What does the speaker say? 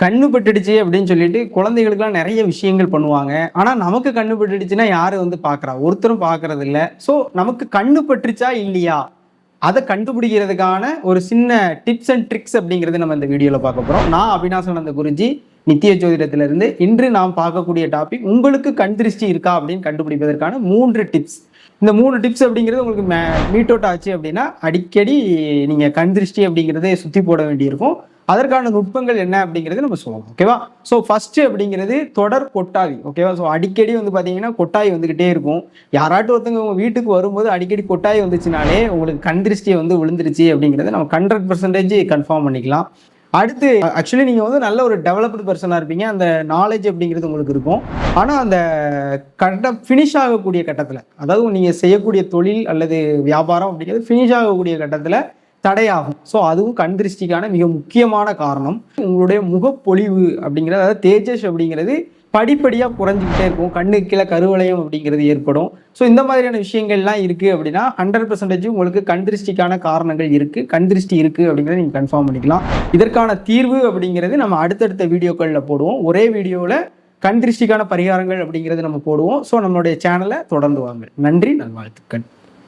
கண்ணு பட்டுடுச்சு அப்படின்னு சொல்லிட்டு குழந்தைகளுக்குலாம் நிறைய விஷயங்கள் பண்ணுவாங்க. ஆனா நமக்கு கண்ணு பட்டுடுச்சுன்னா யாரு வந்து பார்க்குறா? ஒருத்தரும் பார்க்கறது இல்ல. ஸோ நமக்கு கண்ணு பட்டுருச்சா இல்லையா? அத கண்டுபிடிக்கிறதுக்கான ஒரு சின்ன டிப்ஸ் அண்ட் ட்ரிக்ஸ் அப்படிங்கிறது நம்ம இந்த வீடியோல பார்க்க போறோம். நான் அவினாசானந்த குருஜி, நித்திய ஜோதிடத்திலிருந்து. இன்று நாம் பார்க்கக்கூடிய டாபிக், உங்களுக்கு கண் திருஷ்டி இருக்கா அப்படின்னு கண்டுபிடிப்பதற்கான 3 டிப்ஸ். இந்த 3 டிப்ஸ் அப்படிங்கிறது உங்களுக்கு மீட் அவுட் ஆச்சு அப்படின்னா அடிக்கடி நீங்க கண் திருஷ்டி அப்படிங்கிறதே சுத்தி போட வேண்டியிருக்கும். அதற்கான நுட்பங்கள் என்ன அப்படிங்கிறது நம்ம சொல்லலாம். ஓகேவா? ஸோ ஃபர்ஸ்ட் அப்படிங்கிறது தொடர் கொட்டாவி. ஓகேவா? ஸோ அடிக்கடி வந்து பார்த்தீங்கன்னா கொட்டாய் வந்துகிட்டே இருக்கும். யாராட்டும் ஒருத்தவங்க உங்க வீட்டுக்கு வரும்போது அடிக்கடி கொட்டாய் வந்துச்சுனாலே உங்களுக்கு கண் திருஷ்டி வந்து விழுந்துருச்சு அப்படிங்கிறத நம்ம 100% கன்ஃபார்ம் பண்ணிக்கலாம். அடுத்து, ஆக்சுவலி நீங்கள் வந்து நல்ல ஒரு டெவலப்டு பர்சனாக இருப்பீங்க, அந்த நாலேஜ் அப்படிங்கிறது உங்களுக்கு இருக்கும். ஆனால் அந்த ஃபினிஷ் ஆகக்கூடிய கட்டத்தில், அதாவது நீங்கள் செய்யக்கூடிய தொழில் அல்லது வியாபாரம் அப்படிங்கிறது ஃபினிஷ் ஆகக்கூடிய கட்டத்தில் தடையாகும். ஸோ அதுவும் கண் திருஷ்டிக்கான மிக முக்கியமான காரணம். உங்களுடைய முகப்பொலிவு அப்படிங்கிறது, அதாவது தேஜஸ் அப்படிங்கிறது படிப்படியாக குறைஞ்சிக்கிட்டே இருக்கும். கண்ணுக்கு கீழே கருவளையம் அப்படிங்கிறது ஏற்படும். ஸோ இந்த மாதிரியான விஷயங்கள்லாம் இருக்குது அப்படின்னா 100% உங்களுக்கு கண் திருஷ்டிக்கான காரணங்கள் இருக்குது, கண் திருஷ்டி இருக்குது அப்படிங்கிறத நீங்கள் கன்ஃபார்ம் பண்ணிக்கலாம். இதற்கான தீர்வு அப்படிங்கிறது நம்ம அடுத்தடுத்த வீடியோக்களில் போடுவோம். ஒரே வீடியோவில் கண் திருஷ்டிக்கான பரிகாரங்கள் அப்படிங்கிறது நம்ம போடுவோம். ஸோ நம்மளுடைய சேனலை தொடர்ந்து வாங்க. நன்றி, நல்வாழ்த்துக்கள்.